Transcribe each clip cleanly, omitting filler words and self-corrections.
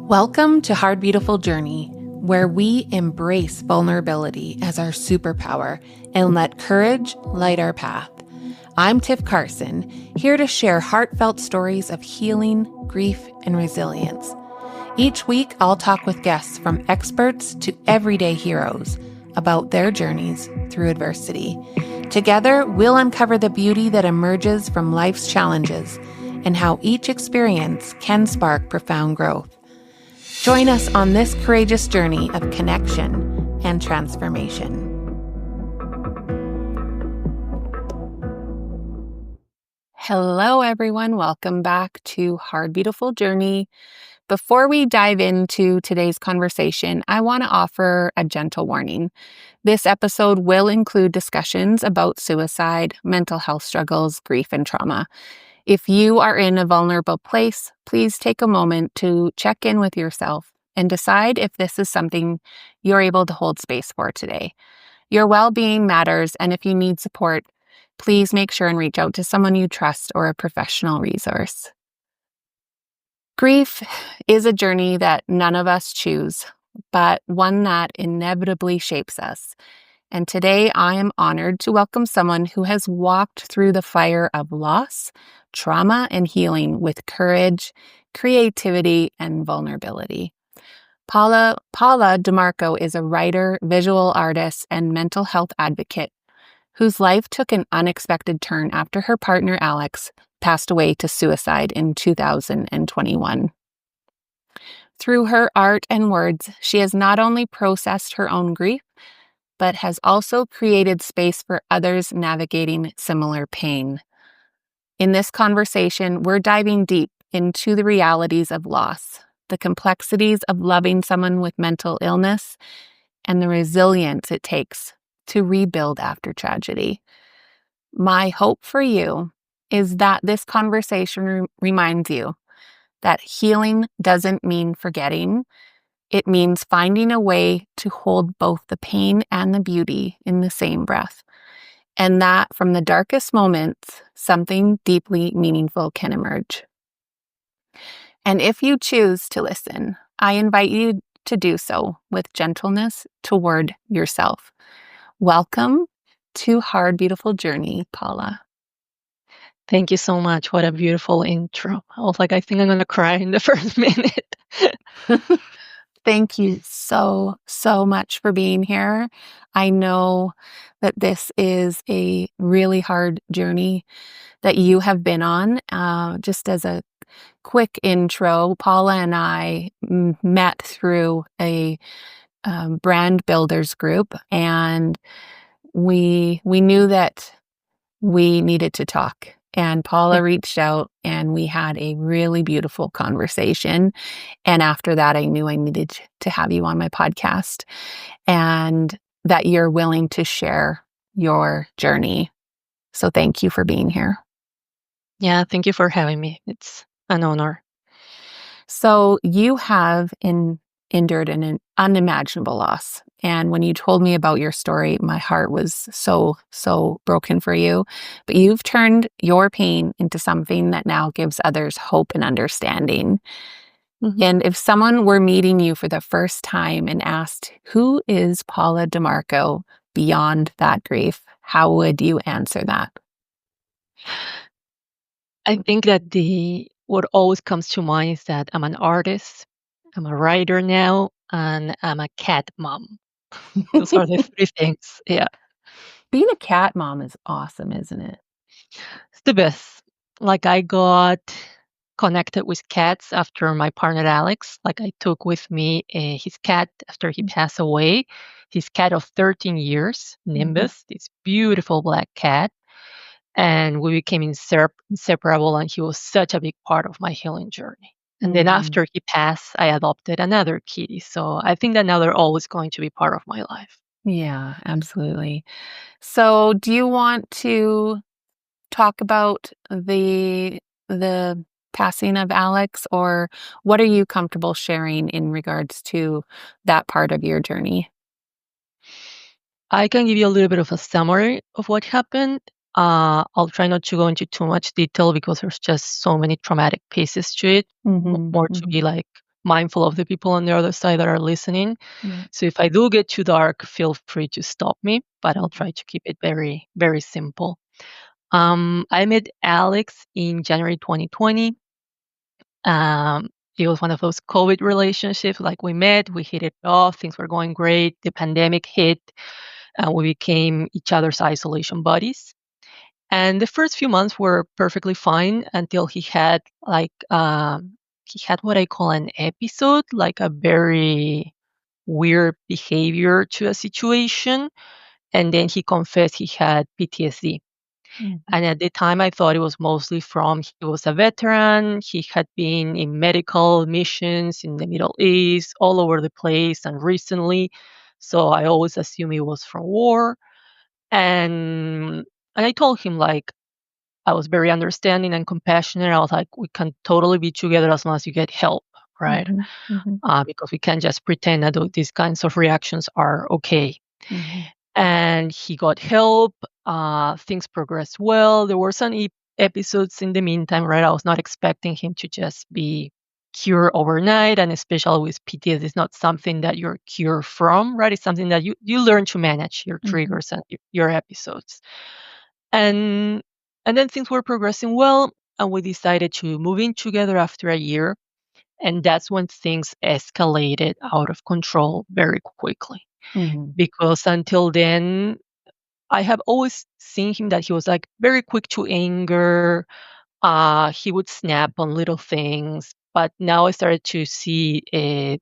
Welcome to Hard Beautiful Journey, where we embrace vulnerability as our superpower and let courage light our path. I'm Tiff Carson, here to share heartfelt stories of healing, grief, and resilience. Each week, I'll talk with guests from experts to everyday heroes about their journeys through adversity. Together, we'll uncover the beauty that emerges from life's challenges and how each experience can spark profound growth. Join us on this courageous journey of connection and transformation. Hello, everyone. Welcome back to Hard Beautiful Journey. Before we dive into today's conversation, I want to offer a gentle warning. This episode will include discussions about suicide, mental health struggles, grief, and trauma. If you are in a vulnerable place, please take a moment to check in with yourself and decide if this is something you're able to hold space for today. Your well-being matters, and if you need support, please make sure and reach out to someone you trust or a professional resource. Grief is a journey that none of us choose, but one that inevitably shapes us. And today I am honored to welcome someone who has walked through the fire of loss, trauma, and healing with courage, creativity, and vulnerability. Paula Di Marco is a writer, visual artist, and mental health advocate whose life took an unexpected turn after her partner Alex passed away to suicide in 2021. Through her art and words, she has not only processed her own grief, but has also created space for others navigating similar pain. In this conversation, we're diving deep into the realities of loss, the complexities of loving someone with mental illness, and the resilience it takes to rebuild after tragedy. My hope for you is that this conversation reminds you that healing doesn't mean forgetting. It means finding a way to hold both the pain and the beauty in the same breath. And that from the darkest moments, something deeply meaningful can emerge. And if you choose to listen, I invite you to do so with gentleness toward yourself. Welcome to Hard Beautiful Journey, Paula. Thank you so much. What a beautiful intro. I was like, I think I'm going to cry in the first minute. Thank you so much for being here. I know that this is a really hard journey that you have been on. Just as a quick intro, Paula and I met through a brand builders group, and we knew that we needed to talk. And Paula reached out and we had a really beautiful conversation. And after that, I knew I needed to have you on my podcast and that you're willing to share your journey. So thank you for being here. Yeah, thank you for having me. It's an honor. So you have endured an unimaginable loss. And when you told me about your story, my heart was so broken for you. But you've turned your pain into something that now gives others hope and understanding. Mm-hmm. And if someone were meeting you for the first time and asked, who is Paula Di Marco beyond that grief, how would you answer that? I think that what always comes to mind is that I'm an artist, I'm a writer now, and I'm a cat mom. Those are the three things. Yeah. Being a cat mom is awesome, isn't it? It's the best. Like, I got connected with cats after my partner Alex. Like, I took with me his cat after he passed away. His cat of 13 years, Nimbus, this beautiful black cat. And we became inseparable, and he was such a big part of my healing journey. And then after he passed, I adopted another kitty. So I think that now they're always going to be part of my life. Yeah, absolutely. So do you want to talk about the passing of Alex, or what are you comfortable sharing in regards to that part of your journey? I can give you a little bit of a summary of what happened. I'll try not to go into too much detail because there's just so many traumatic pieces to it, more to be like mindful of the people on the other side that are listening. Right. So if I do get too dark, feel free to stop me, but I'll Mhm. try to keep it very, very simple. I met Alex in January 2020. Um, it was one of those COVID relationships. Like we met, we hit it off, things were going great. The pandemic hit, and we became each other's isolation buddies. And the first few months were perfectly fine until he had what I call an episode, like a very weird behavior to a situation, and then he confessed he had PTSD. Mhm. And at the time, I thought it was mostly from he was a veteran. He had been in medical missions in the Middle East, all over the place, and recently. So I always assumed it was from war. And I told him like I was very understanding and compassionate. I was like, we can totally be together as long as you get help, right? Mhm. Mhm. Because we can't just pretend that these kinds of reactions are okay. Mhm. And he got help. Things progressed well. There were some episodes in the meantime, right? I was not expecting him to just be cured overnight, and especially with PTSD, it's not something that you're cured from, right? It's something that you learn to manage your Mhm. triggers and your episodes. And and then things were progressing well, and we decided to move in together after a year, and that's when things escalated out of control very quickly. Mhm. Because until then, I have always seen him that he was like very quick to anger. He would snap on little things. But now I started to see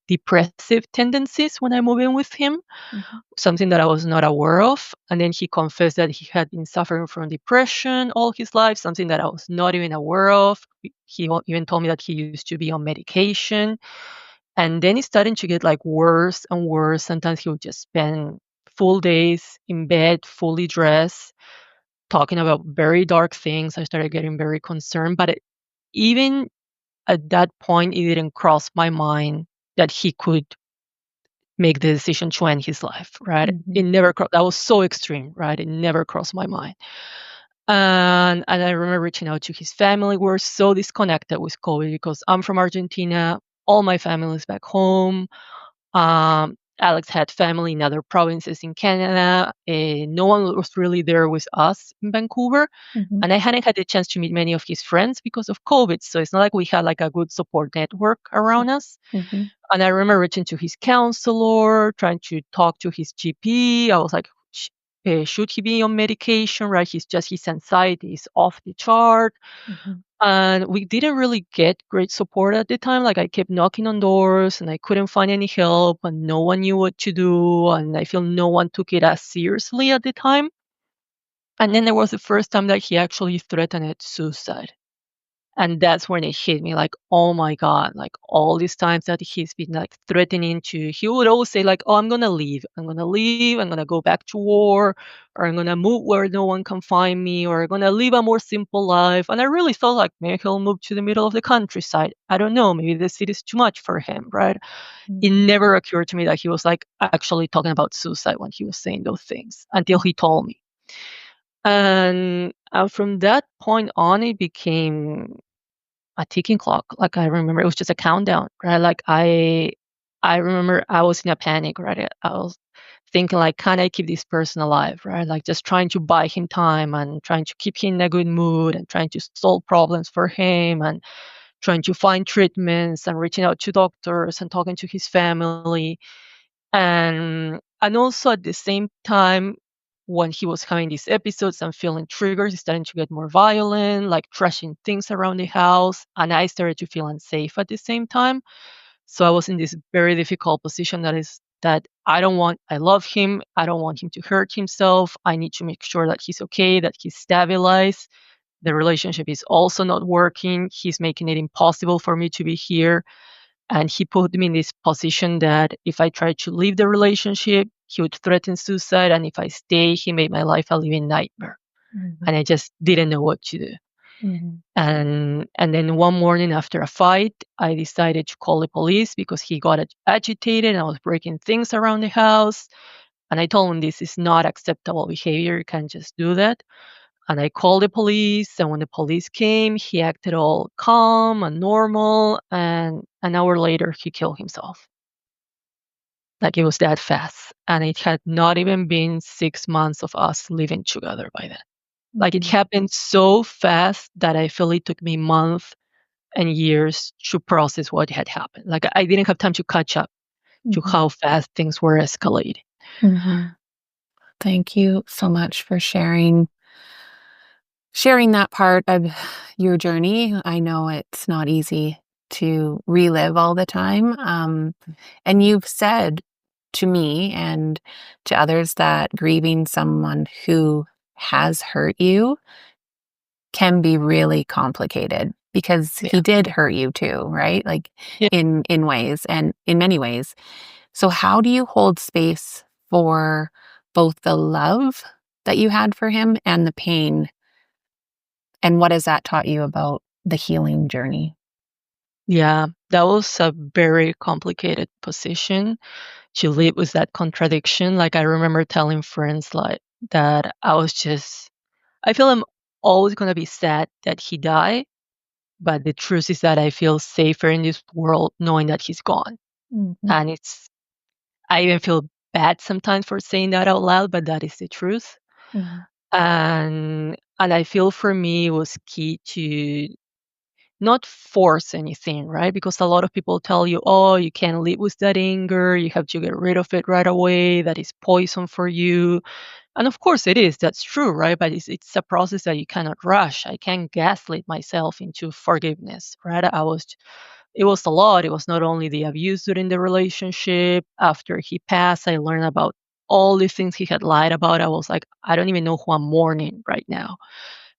depressive tendencies when I move in with him, Mhm. something that I was not aware of. And then he confessed that he had been suffering from depression all his life, something that I was not even aware of. Even told me that he used to be on medication. And then it's starting to get like worse and worse. Sometimes he would just spend full days in bed, fully dressed, talking about very dark things. I started getting very concerned. But even at that point, it didn't cross my mind that he could make the decision to end his life, right? It Mhm. never that was so extreme, right? It never crossed my mind. And I remember reaching out to his family. We're so disconnected with COVID because I'm from Argentina. All my family is back home. Alex had family in other provinces in Canada. No one was really there with us in Vancouver. Mhm. And I hadn't had the chance to meet many of his friends because of COVID. So it's not like we had like a good support network around us. Mhm. And I remember reaching to his counselor, trying to talk to his GP. I was like, should he be on medication? Right? His anxiety is off the chart. Mhm. And we didn't really get great support at the time. Like I kept knocking on doors and I couldn't find any help and no one knew what to do. And I feel no one took it as seriously at the time. And then there was the first time that he actually threatened suicide. And that's when it hit me like, oh my God, like all these times that he's been like threatening to, he would always say, like, oh, I'm going to leave. I'm going to leave. I'm going to go back to war, or I'm going to move where no one can find me, or I'm going to live a more simple life. And I really thought, like, maybe he'll move to the middle of the countryside. I don't know. Maybe the city's too much for him, right? It Mhm. never occurred to me that he was like actually talking about suicide when he was saying those things until he told me. And from that point on, it became a ticking clock. Like I remember it was just a countdown, right? Like I remember I was in a panic, right? I was thinking like, can I keep this person alive, right? Like just trying to buy him time and trying to keep him in a good mood and trying to solve problems for him and trying to find treatments and reaching out to doctors and talking to his family. And also at the same time, when he was having these episodes and feeling triggers, he's starting to get more violent, like trashing things around the house. And I started to feel unsafe at the same time. So I was in this very difficult position that I love him. I don't want him to hurt himself. I need to make sure that he's okay, that he's stabilized. The relationship is also not working. He's making it impossible for me to be here. And he put me in this position that if I tried to leave the relationship, he would threaten suicide. And if I stay, he made my life a living nightmare. And Mhm. I just didn't know what to do. Mhm. And then one morning after a fight, I decided to call the police because he got agitated and I was breaking things around the house. And I told him this is not acceptable behavior. You can't just do that. And I called the police, and when the police came, he acted all calm and normal, and an hour later, he killed himself. Like, it was that fast, and it had not even been 6 months of us living together by then. Like, it Mhm. happened so fast that I feel it took me months and years to process what had happened. Like, I didn't have time to catch up to Mhm. how fast things were escalating. Mhm. Thank you so much for sharing that part of your journey. I know it's not easy to relive all the time. And you've said to me and to others that grieving someone who has hurt you can be really complicated because Yeah. he did hurt you too, right? Like Yeah. in ways and in many ways. So how do you hold space for both the love that you had for him and the pain? And what has that taught you about the healing journey? Yeah. That was a very complicated position to live with that contradiction. Like, I remember telling friends, like, that I feel I'm always gonna be sad that he died, but the truth is that I feel safer in this world knowing that he's gone. Mhm. And I even feel bad sometimes for saying that out loud, but that is the truth. Mhm. And I feel for me it was key to not force anything, right? Because a lot of people tell you, oh, you can't live with that anger, you have to get rid of it right away, that is poison for you. And of course it is, that's true, right? But it's a process that you cannot rush. I can't gaslight myself into forgiveness, right? It was a lot. It was not only the abuse during the relationship. After he passed, I learned about all the things he had lied about. I was like, I don't even know who I'm mourning right now.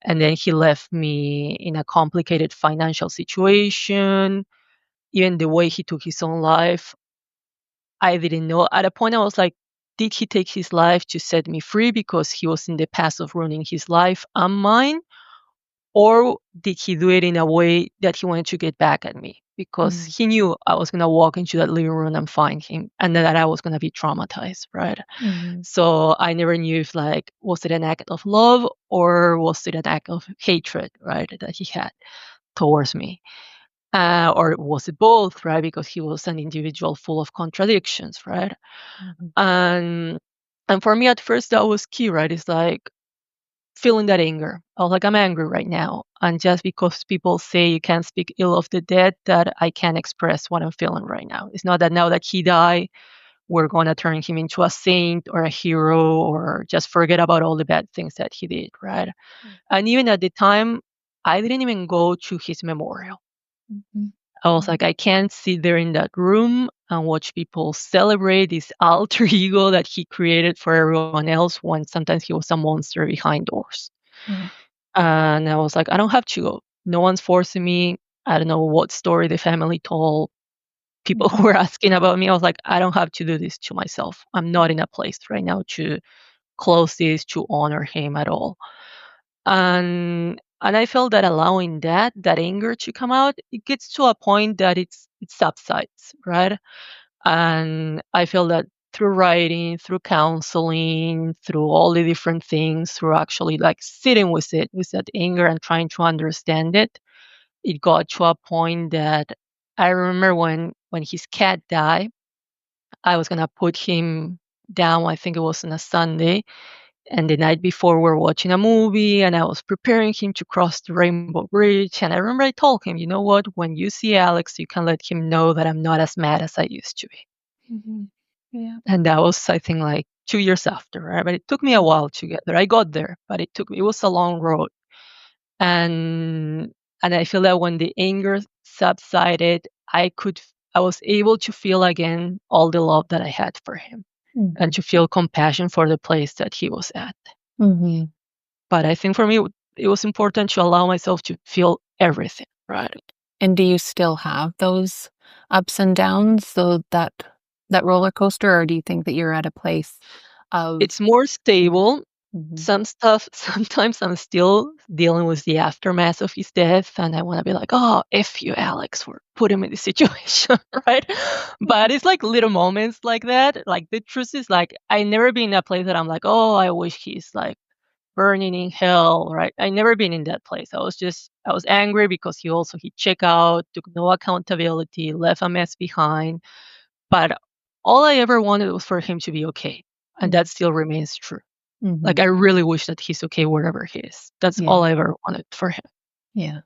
And then he left me in a complicated financial situation. Even the way he took his own life, I didn't know. At a point, I was like, did he take his life to set me free because he was in the path of ruining his life and mine? Or did he do it in a way that he wanted to get back at me? Because Mhm. he knew I was going to walk into that living room and find him and that I was going to be traumatized, right? Mhm. So I never knew if, like, was it an act of love or was it an act of hatred, right, that he had towards me? Or was it both, right? Because he was an individual full of contradictions, right? Mhm. And and for me at first that was key, right? It's like feeling that anger. I was like, I'm angry right now. And just because people say you can't speak ill of the dead, that I can't express what I'm feeling right now. It's not that now that he died, we're going to turn him into a saint or a hero or just forget about all the bad things that he did, right? And even at the time, I didn't even go to his memorial. Mhm. I was Mhm. like, I can't sit there in that room and watch people celebrate this alter ego that he created for everyone else when sometimes he was a monster behind doors. Yeah. And I was like, I don't have to go. No one's forcing me. I don't know what story the family told. People who Mhm. were asking about me, I was like, I don't have to do this to myself. I'm not in a place right now to close this, to honor him at all. And I felt that allowing that anger to come out, it gets to a point that it subsides, right? And I feel that through writing, through counseling, through all the different things, through actually like sitting with it, with that anger and trying to understand it, it got to a point that I remember when his cat died, I was gonna put him down. I think it was on a Sunday, and the night before, we're watching a movie, and I was preparing him to cross the Rainbow Bridge. And I remember I told him, you know what? When you see Alex, you can let him know that I'm not as mad as I used to be. Mhm. Yeah. And that was, I think, like 2 years after, right? But it took me a while to get there. I got there, but it was a long road. And I feel that when the anger subsided, I was able to feel again all the love that I had for him and Mhm. to feel compassion for the place that he was at. Mhm. But I think for me, it was important to allow myself to feel everything, right? And do you still have those ups and downs, so that roller coaster, or do you think that you're at a place of It's more stable. Mhm. Some stuff, sometimes I'm still dealing with the aftermath of his death, and I want to be like, oh, F you, Alex, for put him in this situation, right? But it's like little moments like that. Like, the truth is, like, I never been in a place that I'm like, oh, I wish he's like burning in hell, right? I never been in that place. I was angry because he checked out, took no accountability, left a mess behind. But all I ever wanted was for him to be okay. And Mm. that still remains true. Like, Mhm. I really wish that he's okay wherever he is. That's Yeah. all I ever wanted for him. Yeah.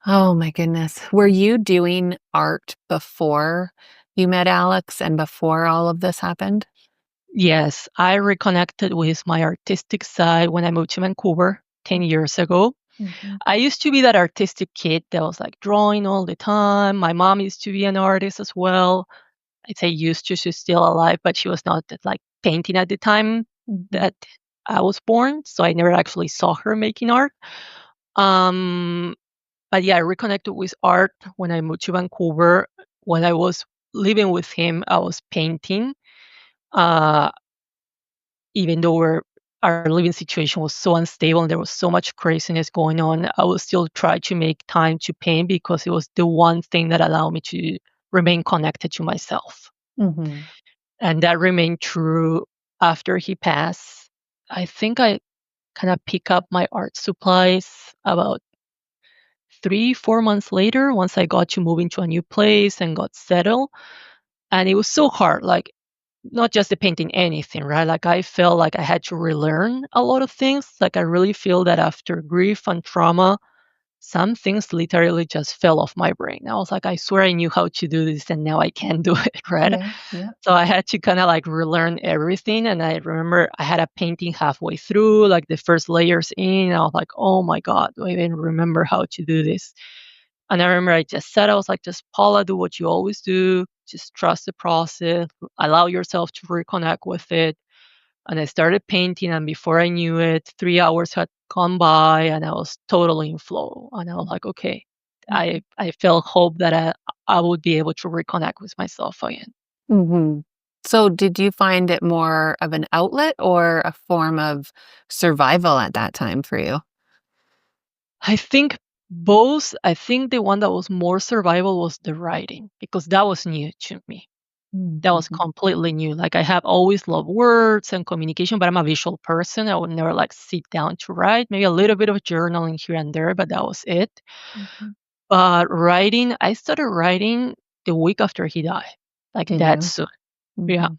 Oh my goodness. Were you doing art before you met Alex and before all of this happened? Yes, I reconnected with my artistic side when I moved to Vancouver 10 years ago. Mhm. I used to be that artistic kid that was like drawing all the time. My mom used to be an artist as well. I'd say used to, she's still alive, but she was not like painting at the time Mhm. that I was born. So I never actually saw her making art. Um, but yeah, I reconnected with art when I moved to Vancouver. When I was living with him, I was painting. Uh, Even though our living situation was so unstable and there was so much craziness going on, I would still try to make time to paint because it was the one thing that allowed me to remain connected to myself. Mhm. And that remained true after he passed. I think I kind of pick up my art supplies about 3, 4 months later once I got to move into a new place and got settled. And it was so hard. Like, not just the painting anything, right? Like, I felt like I had to relearn a lot of things. Like, I really feel that after grief and trauma, some things literally just fell off my brain. I was like, I swear I knew how to do this and now I can't do it, right? Yeah. Yeah. So I had to kind of like relearn everything. And I remember I had a painting halfway through, like the first layers in. I was like, oh my God, do I even remember how to do this? And I remember I just said, I was like, just Paula, do what you always do. Just trust the process, allow yourself to reconnect with it. And I started painting. And before I knew it, 3 hours had gone by and I was totally in flow. And I was like, okay, Mhm. I felt hope that I would be able to reconnect with myself again. Mhm. So did you find it more of an outlet or a form of survival at that time for you? I think both. I think the one that was more survival was the writing because that was new to me. That was Mhm. completely new. Like, I have always loved words and communication, but I'm a visual person. I would never like sit down to write. Maybe a little bit of journaling here and there, but that was it. Mhm. But writing, I started writing the week after he died. Like, Did that you? soon. Yeah. Mhm.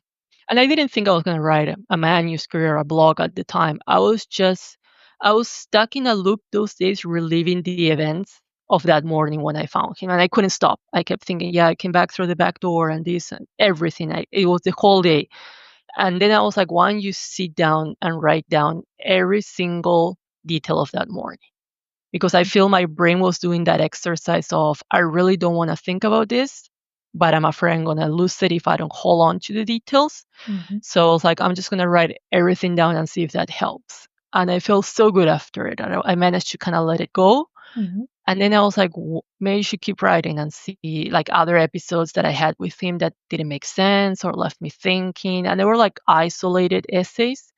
And I didn't think I was gonna write a manuscript or a blog at the time. I was stuck in a loop those days reliving the events of that morning when I found him, and I couldn't stop. I kept thinking, "Yeah, I came back through the back door and this and everything." It was the whole day. And then I was like, "Why don't you sit down and write down every single detail of that morning?" Because I feel my brain was doing that exercise of, I really don't wanna think about this, but I'm afraid I'm gonna lose it if I don't hold on to the details. Mhm. So I was like, I'm just gonna write everything down and see if that helps. And I felt so good after it. I managed to kind of let it go. Mhm. And then I was like, maybe you should keep writing and see like other episodes that I had with him that didn't make sense or left me thinking. And they were like isolated essays.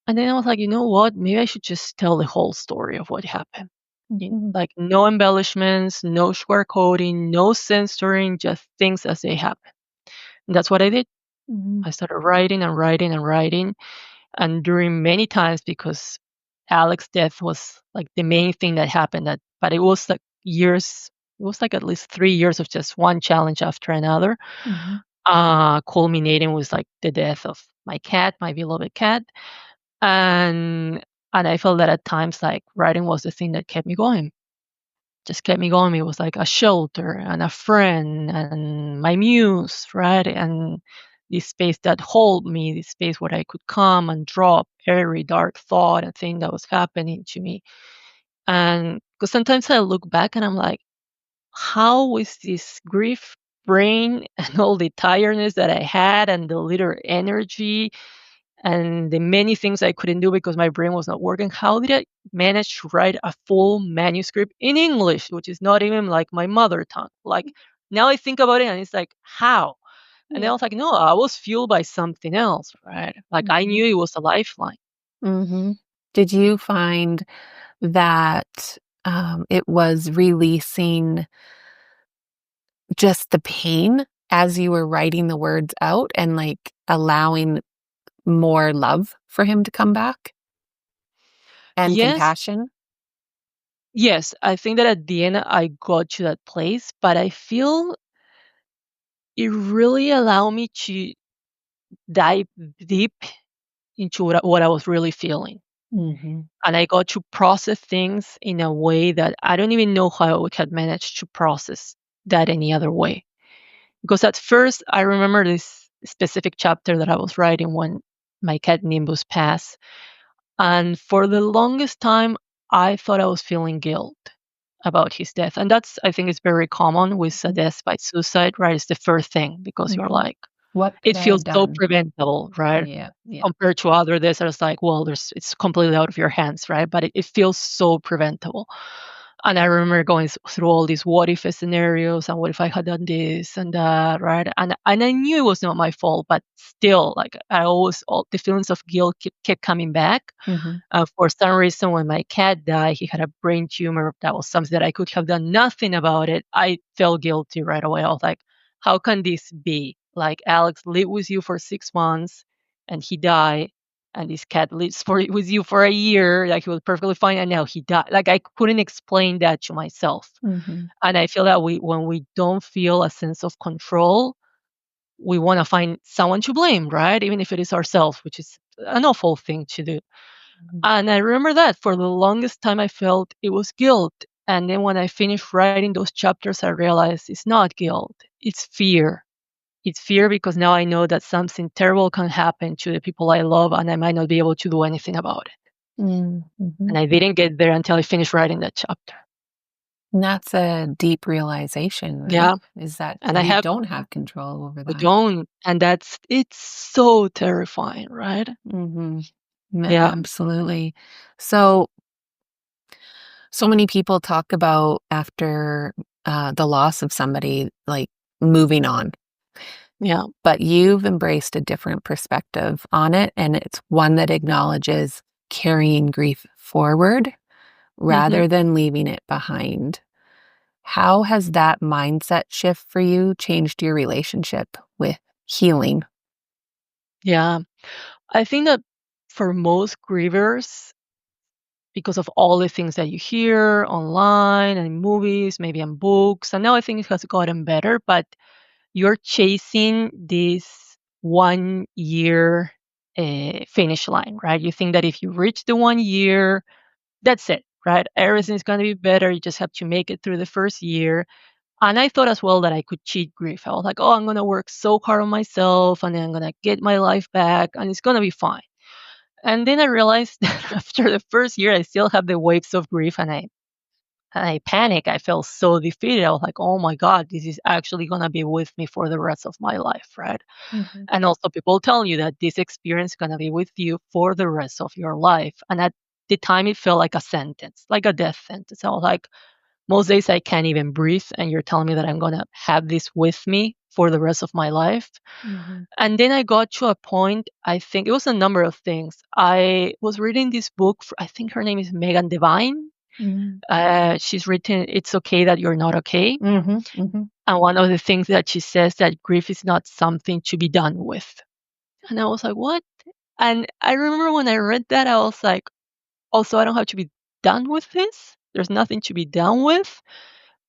And then I was like, you know what? Maybe I should just tell the whole story of what happened. Mhm. Like, no embellishments, no sugarcoating, no censoring, just things as they happen. And that's what I did. Mhm. I started writing and writing and writing. And during many times, because Alex's death was like the main thing that happened, but it was like years, it was like at least 3 years of just one challenge after another, Mhm. culminating with like the death of my cat, my beloved cat. And and I felt that at times like writing was the thing that kept me going, just kept me going. It was like a shelter and a friend and my muse, right? And this space that hold me, this space where I could come and drop every dark thought and thing that was happening to me. And because sometimes I look back and I'm like, how was this grief brain and all the tiredness that I had and the little energy and the many things I couldn't do because my brain was not working. How did I manage to write a full manuscript in English, which is not even like my mother tongue? Like, now I think about it and it's like, how? And then I Yeah. was like, no, I was fueled by something else, right? Like, I Mhm. knew it was a lifeline. Mhm. Did you find that, it was releasing just the pain as you were writing the words out and, like, allowing more love for him to come back? and Yes, compassion? yes, I think that at the end I got to that place, but I feel it really allowed me to dive deep into what I was really feeling. Mhm. And I got to process things in a way that I don't even know how I would have managed to process that any other way. Because at first, I remember this specific chapter that I was writing when my cat Nimbus passed. And for the longest time, I thought I was feeling guilt about his death. And that's, I think, is very common with a Mhm. death by suicide, right? It's the first thing because you're Mhm. like, What could it I feels have so done? preventable, right? Yeah, yeah. Compared to other days, I was like, well, it's completely out of your hands, right? But it feels so preventable. And I remember going through all these what if scenarios and what if I had done this and that, right? And I knew it was not my fault, but still, like I always, all the feelings of guilt kept coming back. Mhm. For some reason, when my cat died, he had a brain tumor. That was something that I could have done nothing about it. I felt guilty right away. I was like, how can this be? Like Alex lived with you for 6 months and he died. And this cat lives with you for a year. Like he was perfectly fine, and now he died. Like I couldn't explain that to myself. Mhm. And I feel that when we don't feel a sense of control, we want to find someone to blame, right? Even if it is ourselves, which is an awful thing to do. Mhm. And I remember that for the longest time I felt it was guilt. And then when I finished writing those chapters, I realized it's not guilt, it's fear. It's fear because now I know that something terrible can happen to the people I love and I might not be able to do anything about it. Mm, And mhm. I didn't get there until I finished writing that chapter. And that's a deep realization, right? Yeah. Is that And we don't have control over we that. don't. And it's so terrifying, right? Mhm. Yeah. Absolutely. So, so many people talk about after, the loss of somebody, like, moving on, Yeah. but you've embraced a different perspective on it, and it's one that acknowledges carrying grief forward Hmm. rather than leaving it behind. How has that mindset shift for you changed your relationship with healing? Yeah. I think that for most grievers, because of all the things that you hear online and in movies, maybe in books. And now I think it has gotten better, but you're chasing this 1 year finish line, right? You think that if you reach the 1 year, that's it, right? Everything's going to be better. You just have to make it through the first year. And I thought as well that I could cheat grief. I was like, oh, I'm going to work so hard on myself and then I'm going to get my life back and it's going to be fine. And then I realized that after the first year, I still have the waves of grief and I panic. I felt so defeated. I was like, oh my God, this is actually going to be with me for the rest of my life, right? Mhm, And also, people tell you that this experience is going to be with you for the rest of your life. And at the time, it felt like a sentence, like a death sentence. I was like, most days I can't even breathe. And you're telling me that I'm going to have this with me for the rest of my life. mhm, And then I got to a point, I think it was a number of things. I was reading this book, I think her name is Megan Devine. mhm, She's written It's Okay That You're Not Okay. mhm, mhm, And one of the things that she says that grief is not something to be done with. And I was like, what? And I remember when I read that, I was like, also, I don't have to be done with this. There's nothing to be done with.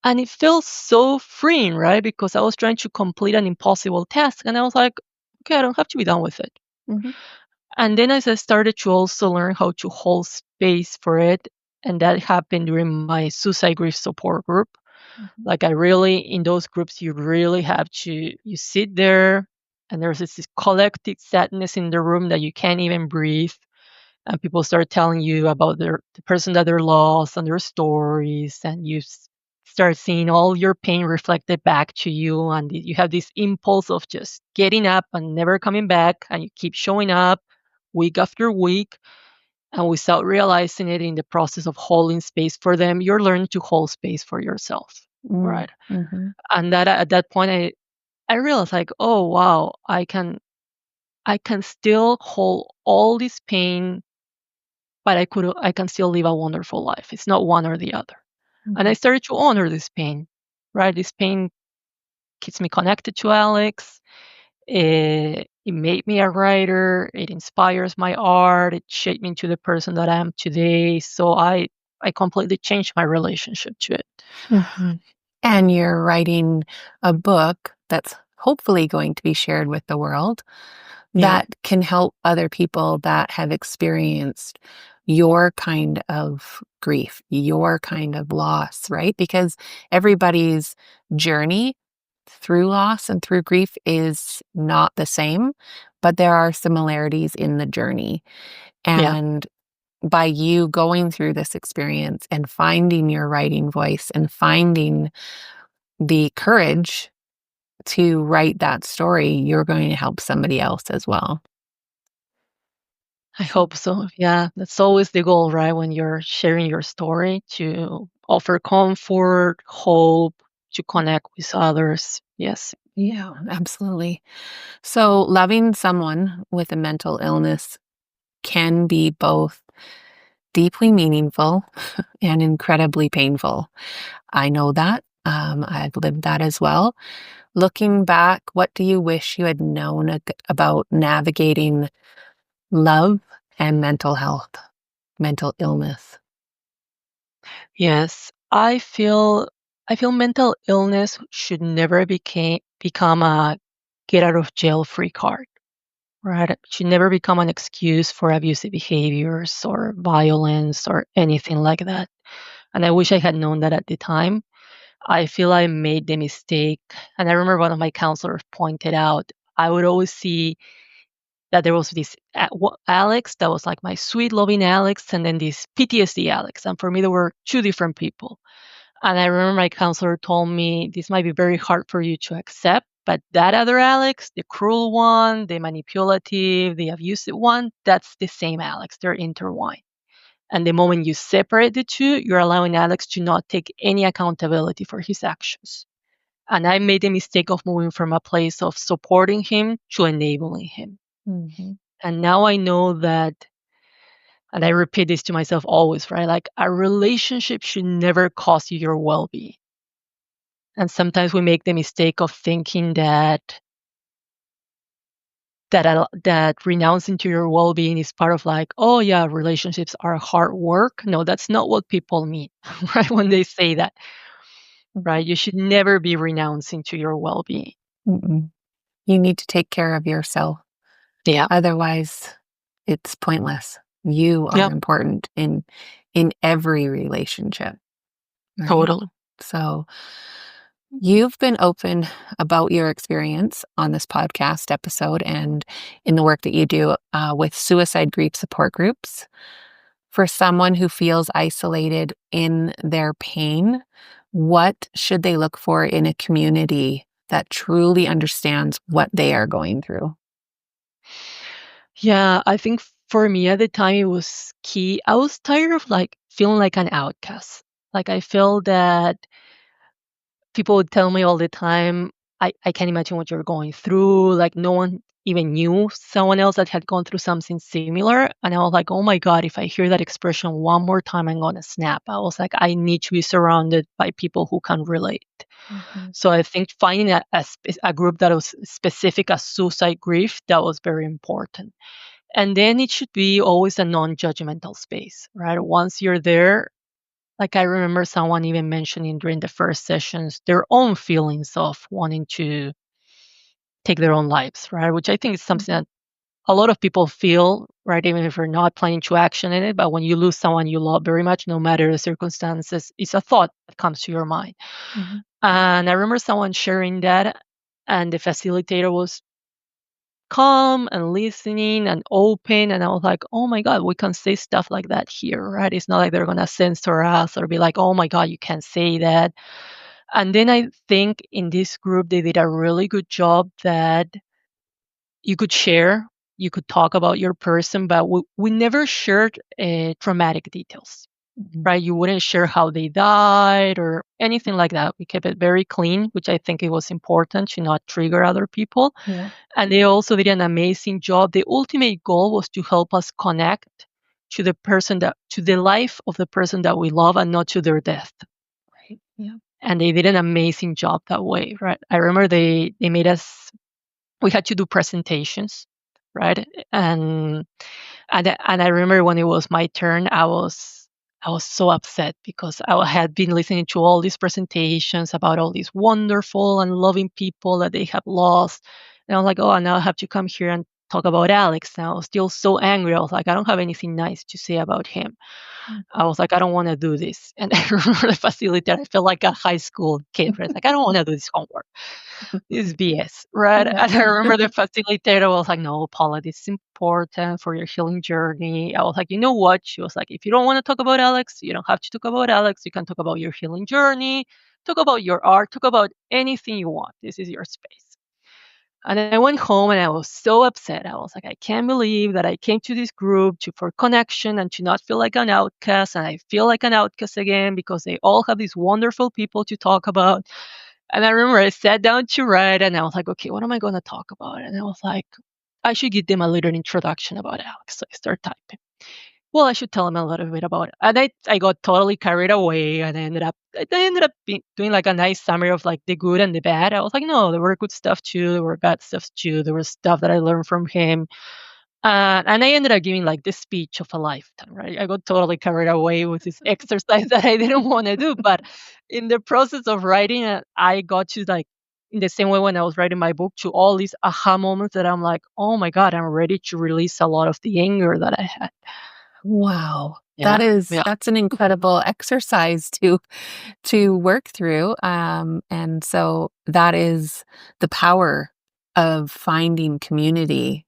And it feels so freeing, right? Because I was trying to complete an impossible task. And I was like, okay, I don't have to be done with it. mhm, And then as I started to also learn how to hold space for it, and that happened during my suicide grief support group. mhm, Like I really, in those groups, you really have to, you sit there and there's this collective sadness in the room that you can't even breathe. And people start telling you about the person that they're lost and their stories. And you start seeing all your pain reflected back to you. And you have this impulse of just getting up and never coming back. And you keep showing up week after week, and without realizing it in the process of holding space for them, you're learning to hold space for yourself, mm, right? mhm, And that at that point, I realized like, oh wow, I can still hold all this pain, but I can still live a wonderful life. It's not one or the other. And I mhm, started to honor this pain, right? This pain keeps me connected to Alex. It It made me a writer. It inspires my art. It shaped me into the person that I am today. So I completely changed my relationship to it. Mhm. And you're writing a book that's hopefully going to be shared with the world Yeah. that can help other people that have experienced your kind of grief, your kind of loss, right? Because everybody's journey through loss and through grief is not the same, but there are similarities in the journey. Yeah. And by you going through this experience and finding your writing voice and finding the courage to write that story, you're going to help somebody else as well. I So, hope so. Yeah. That's always the goal, right? When you're sharing your story to offer comfort, hope, to connect with others. Yes. yeah, absolutely. So, loving someone with a mental illness can be both deeply meaningful and incredibly painful. I know that. I've lived that as well. Looking back, what do you wish you had known about navigating love and mental health, mental illness? Yes. I feel mental illness should never become a get out of jail free card. Right. It should never become an excuse for abusive behaviors or violence or anything like that. And I wish I had known that at the time. I feel I made the mistake. And I remember one of my counselors pointed out, I would always see that there was this Alex that was like my sweet, loving Alex, and then this PTSD Alex. And for me, there were two different people. And I remember my counselor told me this might be very hard for you to accept, but that other Alex, the cruel one, the manipulative, the abusive one, that's the same Alex. They're intertwined. And the moment you separate the two, you're allowing Alex to not take any accountability for his actions. And I made the mistake of moving from a place of supporting him to enabling him. Mhm, And now I know that, and I repeat this to myself always, right? Like a relationship should never cost you your well being. And sometimes we make the mistake of thinking that renouncing to your well-being is part of like, oh yeah, relationships are hard work. No, that's not what people mean, right? When they say that, right? You should never be renouncing to your well-being. mm-mm. You need to take care of yourself. Yeah. Otherwise, it's pointless. You are Yeah. important in every relationship, right? Totally. So, you've been open about your experience on this podcast episode and in the work that you do with suicide grief support groups. For someone who feels isolated in their pain, what should they look for in a community that truly understands what they are going through? Yeah. I think for me at the time it was key. I was tired of like feeling like an outcast. Like I feel that people would tell me all the time, I can't imagine what you're going through. Like no one even knew someone else that had gone through something similar. And I was like, oh my God, if I hear that expression one more time, I'm gonna snap. I was like, I need to be surrounded by people who can relate. Mhm, So I think finding a group that was specific as suicide grief, that was very important. And then it should be always a non-judgmental space, right? Once you're there, like I remember someone even mentioning during the first sessions their own feelings of wanting to take their own lives, right? Which I think is something mhm, that a lot of people feel, right? Even if you're not planning to action in it, but when you lose someone you love very much, no matter the circumstances, it's a thought that comes to your mind. mhm, And I remember someone sharing that, and the facilitator was calm and listening and open. And I was like, oh my God, we can say stuff like that here, right? It's not like they're going to censor us or be like, oh my God, you can't say that. And then I think in this group, they did a really good job that you could share, you could talk about your person, but we never shared traumatic details, mhm. right? You wouldn't share how they died or anything like that. We kept it very clean, which I think it was important to not trigger other people. Yeah. And they also did an amazing job. The ultimate goal was to help us connect to the life of the person that we love and not to their death. Right. Yeah. And they did an amazing job that way, right? I remember they made us we had to do presentations, right? And and I remember when it was my turn, I was so upset because I had been listening to all these presentations about all these wonderful and loving people that they have lost. And I was like, oh, now I have to come here and talk about Alex. And I was still so angry. I was like, I don't have anything nice to say about him. I was like, I don't want to do this. And I remember the facilitator, I felt like a high school kid. Right? Like, I don't want to do this homework. This is BS, right? Yeah. And I remember the facilitator was like, no, Paula, this is important for your healing journey. I was like, you know what? She was like, if you don't want to talk about Alex, you don't have to talk about Alex. You can talk about your healing journey, talk about your art, talk about anything you want. This is your space. And I went home and I was so upset. I was like, I can't believe that I came to this group for connection and to not feel like an outcast. And I feel like an outcast again because they all have these wonderful people to talk about. And I remember I sat down to write and I was like, okay, what am I going to talk about? And I was like, I should give them a little introduction about Alex. So I start typing. Well, I should tell them a little bit about it. And I got totally carried away and I ended up doing like a nice summary of like the good and the bad. I was like, no, there were good stuff too. There were bad stuff too. There was stuff that I learned from him. And I ended up giving like the speech of a lifetime, right? I got totally carried away with this exercise that I didn't want to do. But in the process of writing it, I got to like, in the same way when I was writing my book, to all these aha moments that I'm like, oh my God, I'm ready to release a lot of the anger that I had. Wow. Yeah. Yeah. That's an incredible exercise to work through. And so that is the power of finding community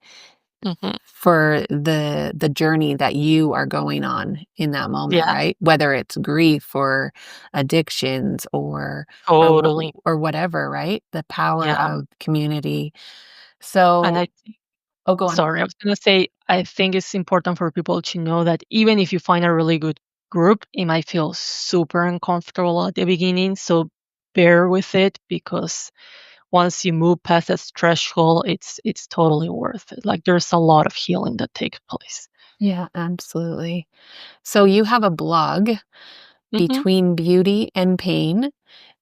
Hmm. for the journey that you are going on in that moment, Yeah. right? Whether it's grief or addictions Totally. or whatever, right? The power Yeah. of community. And So, I oh, go on. Sorry, I was gonna say, I think it's important for people to know that even if you find a really good group, it might feel super uncomfortable at the beginning. So bear with it because once you move past that threshold, it's totally worth it. Like there's a lot of healing that takes place. Yeah, absolutely. So you have a blog, Hmm. Between Beauty and Pain,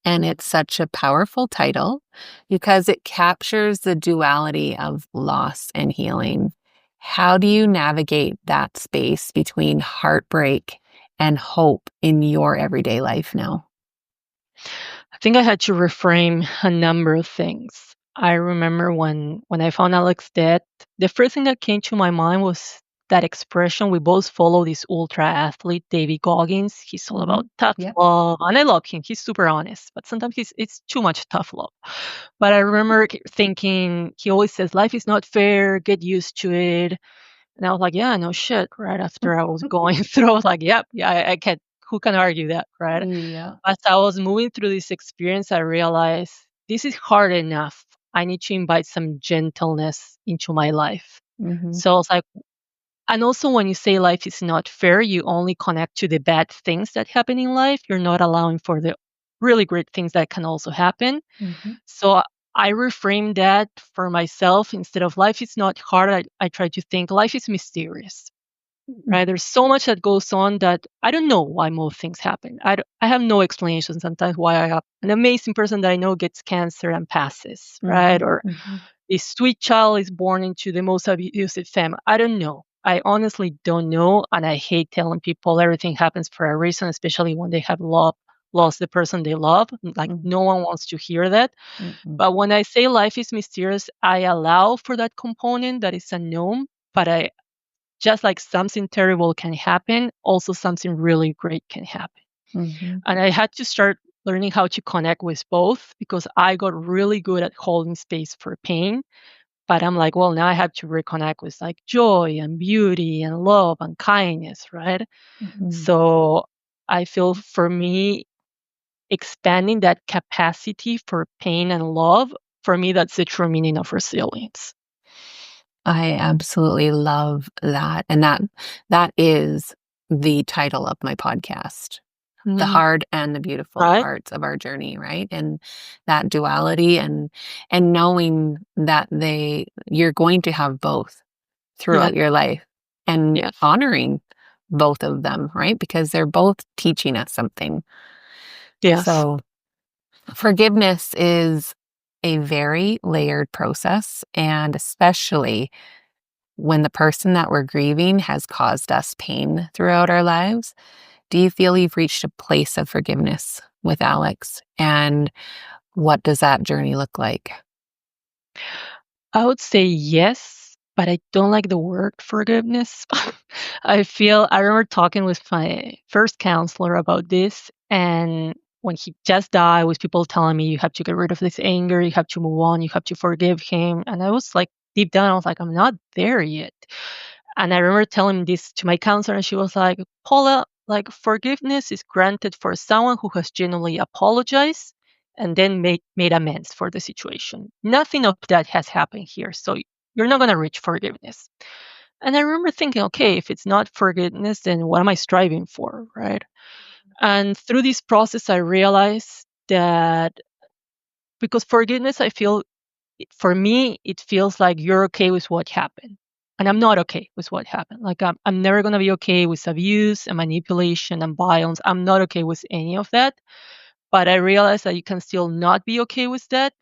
and it's such a powerful title because it captures the duality of loss and healing. How do you navigate that space between heartbreak and hope in your everyday life now? I think I had to reframe a number of things. I remember when I found Alex dead, the first thing that came to my mind was that expression. We both follow this ultra athlete, David Goggins. He's all Hmm. about tough Yep. love, and I love him. He's super honest, but sometimes it's too much tough love. But I remember thinking he always says life is not fair. Get used to it. And I was like, yeah, no shit. Right after I was going through, I was like, yep, yeah, I can't. Who can argue that, right? Yeah. As I was moving through this experience, I realized this is hard enough. I need to invite some gentleness into my life. Hmm. So I was like, and also when you say life is not fair, you only connect to the bad things that happen in life. You're not allowing for the really great things that can also happen. Hmm. So I reframed that for myself. Instead of life is not hard, I try to think life is mysterious, right? There's so much that goes on that I don't know why most things happen. I have no explanation sometimes why I have an amazing person that I know gets cancer and passes, right? Hmm. Or Hmm. a sweet child is born into the most abusive family. I don't know. I honestly don't know. And I hate telling people everything happens for a reason, especially when they have lost the person they love. Like Hmm. no one wants to hear that. Hmm. But when I say life is mysterious, I allow for that component that is unknown. But I just like something terrible can happen, also something really great can happen. Hmm. And I had to start learning how to connect with both because I got really good at holding space for pain. But I'm like, well, now I have to reconnect with like joy and beauty and love and kindness, right? Hmm. So I feel for me, expanding that capacity for pain and love, for me, that's the true meaning of resilience. I absolutely love that. And that is the title of my podcast. The Mhm. hard and the beautiful Right? parts of our journey, right? And that duality and knowing that you're going to have both Yeah. throughout your life and Yes. honoring both of them, right? Because they're both teaching us something. Yes. So forgiveness is a very layered process, and especially when the person that we're grieving has caused us pain throughout our lives. Do you feel you've reached a place of forgiveness with Alex? And what does that journey look like? I would say yes, but I don't like the word forgiveness. I remember talking with my first counselor about this, and when he just died, with people telling me, you have to get rid of this anger, you have to move on, you have to forgive him. And I was like, deep down, I was like, I'm not there yet. And I remember telling this to my counselor, and she was like, Paula, like forgiveness is granted for someone who has genuinely apologized and then made amends for the situation. Nothing of that has happened here. So you're not going to reach forgiveness. And I remember thinking, okay, if it's not forgiveness, then what am I striving for? Right. And through this process, I realized that because forgiveness, I feel for me, it feels like you're okay with what happened. And I'm not okay with what happened. Like, I'm never going to be okay with abuse and manipulation and violence. I'm not okay with any of that. But I realized that you can still not be okay with that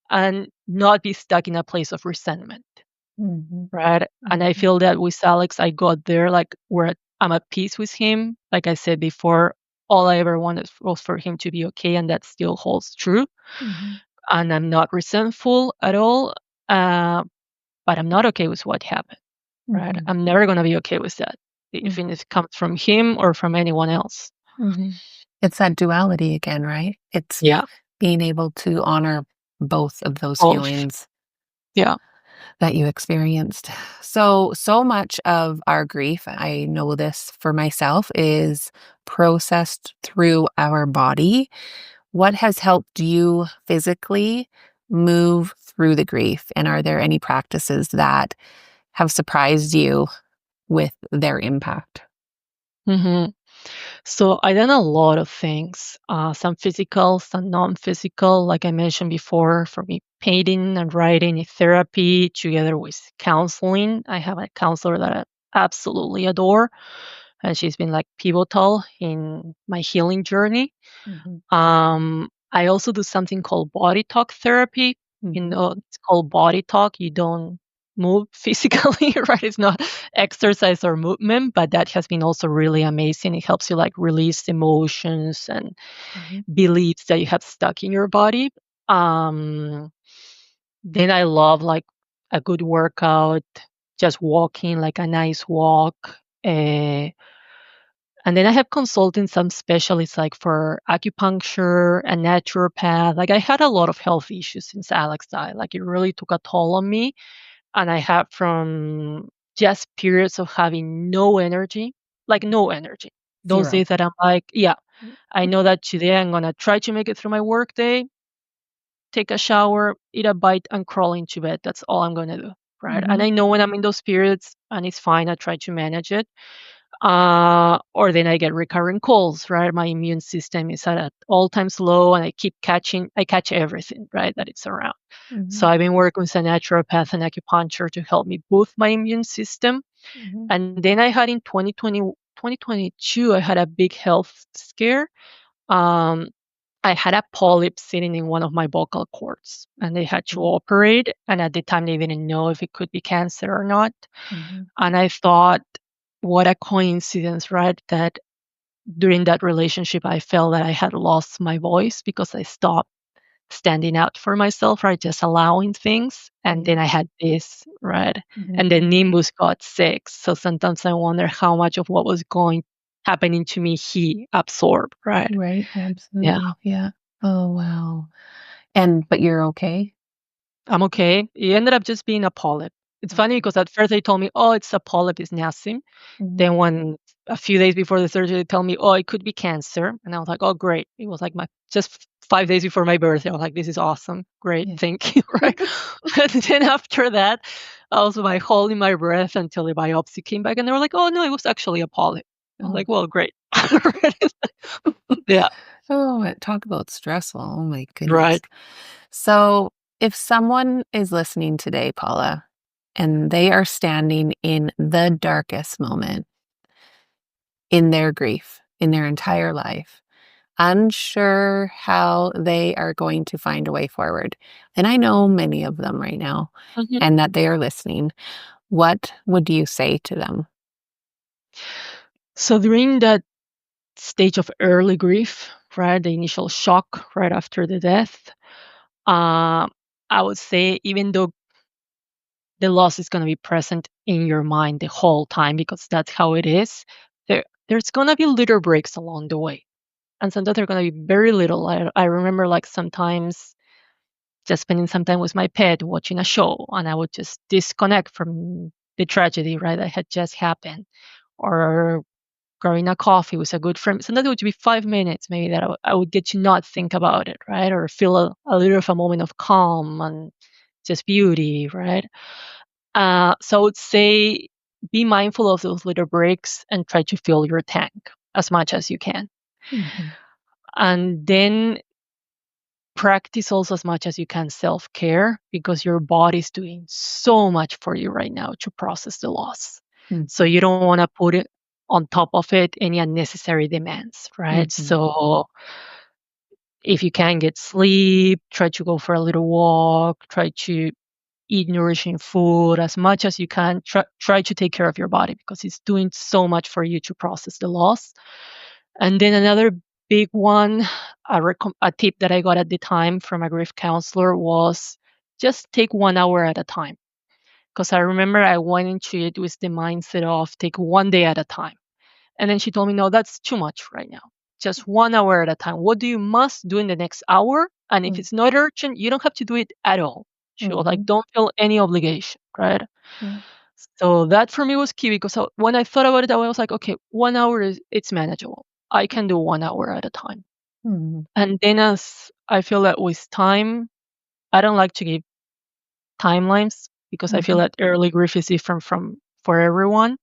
and not be stuck in a place of resentment. Mhm. Right. And I Mhm. feel that with Alex, I got there, like where I'm at peace with him. Like I said before, all I ever wanted was for him to be okay. And that still holds true. Mhm. And I'm not resentful at all. Uh, but I'm not okay with what happened. Right. Mhm. I'm never going to be okay with that, Mhm. even if it comes from him or from anyone else. Mhm. It's that duality again, right? It's Yeah. being able to honor both of those Both. feelings Yeah. that you experienced. So much of our grief, I know this for myself, is processed through our body. What has helped you physically move through the grief? And are there any practices that have surprised you with their impact? hmm So I done a lot of things, some physical, some non-physical. Like I mentioned before, for me, painting and writing is therapy together with counseling. I have a counselor that I absolutely adore, and she's been like pivotal in my healing journey. Mhm. I also do something called body talk therapy. Mhm. It's called body talk. You don't move physically, right? It's not exercise or movement, but that has been also really amazing. It helps you like release emotions and Mhm. beliefs that you have stuck in your body. Um, then I love like a good workout, just walking, like a nice walk. Uh, and then I have consulted some specialists like for acupuncture and naturopath. Like I had a lot of health issues since Alex died. Like it really took a toll on me. And I have from just periods of having no energy, like no energy. Those 0. days that I'm like, yeah, I know that today I'm gonna try to make it through my work day, take a shower, eat a bite, and crawl into bed. That's all I'm gonna do. Right. And Mhm. I know when I'm in those periods and it's fine, I try to manage it. Or then I get recurring colds, right? My immune system is at an all times low and I catch everything, right, that it's around. So Mhm. I've been working with a naturopath and acupuncture to help me boost my immune system. Mhm. And then I had in 2022, I had a big health scare. Um, I had a polyp sitting in one of my vocal cords and they had to Mhm. operate. And at the time, they didn't know if it could be cancer or not. Mhm. And I thought, what a coincidence, right? That during that relationship, I felt that I had lost my voice because I stopped standing out for myself, right? Just allowing things. And Right. then I had this, right? Mhm. And then Nimbus got sick. So sometimes I wonder how much of what was happening to me he absorbed, right? Right, Yeah. absolutely, yeah. Oh, wow. But you're okay? I'm okay. It ended up just being a polyp. It's funny Okay. because at first they told me, oh, it's a polyp, it's nothing. Mhm. Then when a few days before the surgery, they tell me, "Oh, it could be cancer," and I was like, "Oh, great!" It was like my just 5 days before my birthday. I was like, "This is awesome, great, Yeah. thank you." Right, and then after that, I was like holding my breath until the biopsy came back, and they were like, "Oh no, it was actually a polyp." I was Oh. like, "Well, great." Yeah, Oh, talk about stressful, oh my goodness. right. So, if someone is listening today, Paula, and they are standing in the darkest moment in their grief, in their entire life, unsure how they are going to find a way forward, and I know many of them right now, Mhm. and that they are listening, what would you say to them? So during that stage of early grief, right, the initial shock right after the death, I would say even though the loss is going to be present in your mind the whole time because that's how it is, there's going to be little breaks along the way. And sometimes they're going to be very little. I remember like sometimes just spending some time with my pet watching a show and I would just disconnect from the tragedy, right, that had just happened. Or grabbing a coffee with a good friend. Sometimes it would be 5 minutes maybe that I would get to not think about it, right? Or feel a little of a moment of calm and just beauty, right? So I would say be mindful of those little breaks and try to fill your tank as much as you can. Mhm. And then practice also as much as you can self care because your body's doing so much for you right now to process the loss. So Mhm. you don't want to put it on top of it any unnecessary demands, right? Mhm. So if you can get sleep, try to go for a little walk, try to eat nourishing food as much as you can. Try to take care of your body because it's doing so much for you to process the loss. And then another big one, a tip that I got at the time from a grief counselor was just take 1 hour at a time. Because I remember I went into it with the mindset of take one day at a time. And then she told me, no, that's too much right now. Just 1 hour at a time. What do you must do in the next hour? And if Mm. it's not urgent, you don't have to do it at all. She was like, Mhm. don't feel any obligation, right? Yeah. So that for me was key because when I thought about it, I was like, okay, 1 hour it's manageable. I can do 1 hour at a time. Mhm. And then as I feel that with time, I don't like to give timelines because I feel Mhm. that early grief is different from for everyone.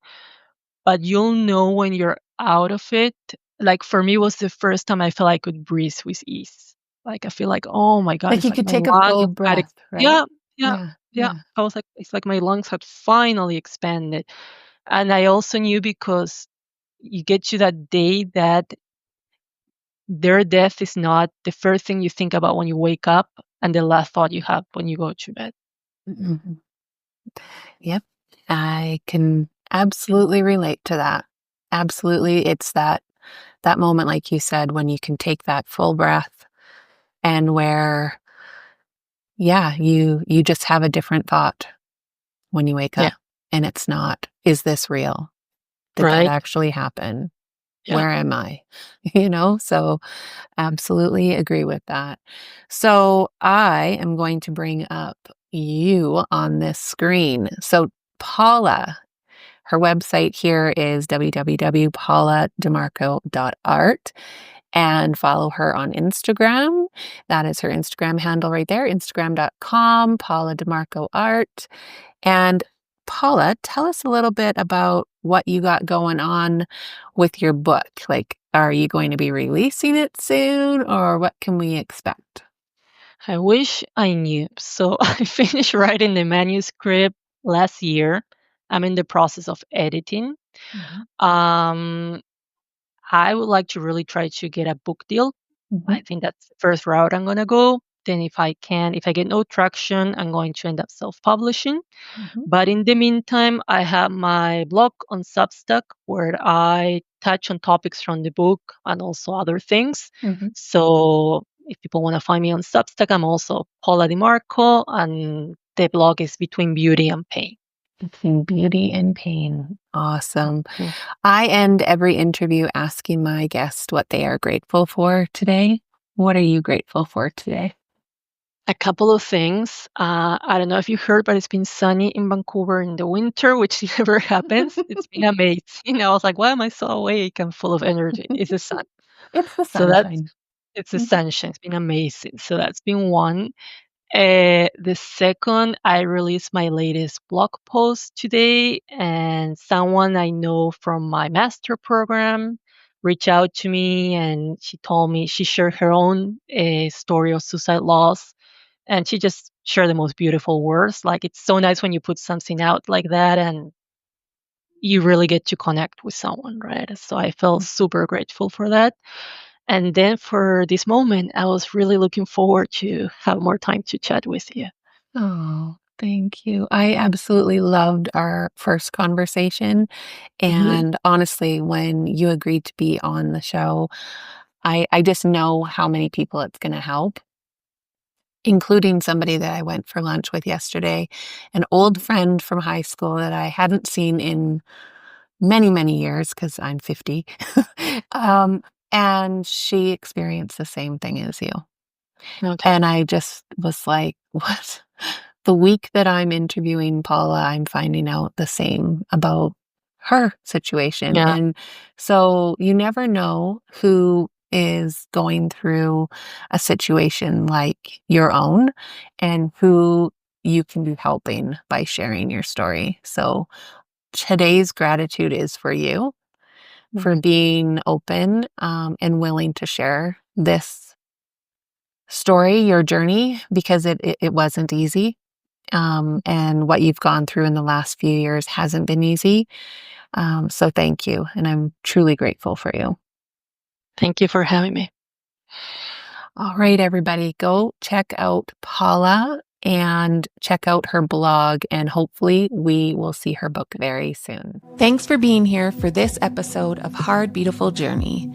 But you'll know when you're out of it. Like for me, it was the first time I felt I could breathe with ease. Like I feel like, oh my god, Like it's you like could my take a full lungs had, breath, right? yeah, yeah, Yeah. yeah. Yeah. I was like, it's like my lungs had finally expanded, and I also knew because you get to that day that their death is not the first thing you think about when you wake up and the last thought you have when you go to bed. Mhm. Yep. I can absolutely relate to that. Absolutely. It's that moment, like you said, when you can take that full breath and where, yeah, you just have a different thought when you wake Yeah. up and it's not, is this real? Did that Right. actually happen? Yeah. Where am I? So absolutely agree with that. So I am going to bring up you on this screen. So Paula, her website here is www.pauladimarco.art, and follow her on Instagram. That is her Instagram handle right there, instagram.com, Paula DeMarco Art. And Paula, tell us a little bit about what you got going on with your book. Like, are you going to be releasing it soon, or what can we expect? I wish I knew. So I finished writing the manuscript last year. I'm in the process of editing. Mhm. Um, I would like to really try to get a book deal. Mhm. I think that's the first route I'm going to go. Then, if I get no traction, I'm going to end up self publishing. Mhm. But in the meantime, I have my blog on Substack where I touch on topics from the book and also other things. Mhm. So if people want to find me on Substack, I'm also Paula Di Marco, and the blog is Between Beauty and Pain. Between beauty and pain. Awesome. Mm. I end every interview asking my guest what they are grateful for today. What are you grateful for today? A couple of things. I don't know if you heard, but it's been sunny in Vancouver in the winter, which never happens. It's been amazing. I was like, why am I so awake and full of energy? It's the sun. It's the So sunshine. it's the Mhm. sunshine. It's been amazing. So that's been one. The second, I released my latest blog post today, and someone I know from my master program reached out to me, and she told me she shared her own story of suicide loss, and she just shared the most beautiful words. Like it's so nice when you put something out like that, and you really get to connect with someone, right? So I felt super grateful for that. And then for this moment, I was really looking forward to have more time to chat with you. Oh, thank you. I absolutely loved our first conversation. Mhm. And honestly, when you agreed to be on the show, I just know how many people it's going to help, including somebody that I went for lunch with yesterday, an old friend from high school that I hadn't seen in many, many years because I'm 50. um, and she experienced the same thing as you. Okay. And I just was like, what? The week that I'm interviewing Paula, I'm finding out the same about her situation. Yeah. And so you never know who is going through a situation like your own and who you can be helping by sharing your story. So today's gratitude is for you for Mhm. being open and willing to share this story, your journey, because it wasn't easy. And what you've gone through in the last few years hasn't been easy. So thank you. And I'm truly grateful for you. Thank you for having me. All right, everybody, go check out Paula and check out her blog, and hopefully we will see her book very soon. Thanks for being here for this episode of Hard Beautiful Journey.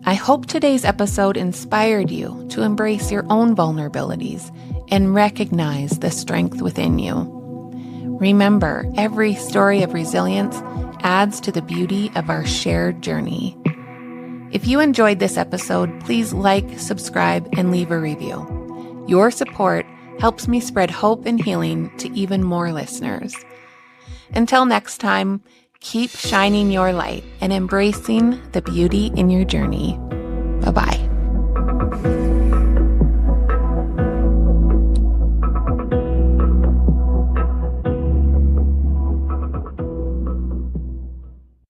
I hope today's episode inspired you to embrace your own vulnerabilities and recognize the strength within you. Remember, every story of resilience adds to the beauty of our shared journey. If you enjoyed this episode, please like, subscribe, and leave a review. Your support helps me spread hope and healing to even more listeners. Until next time, keep shining your light and embracing the beauty in your journey. Bye-bye.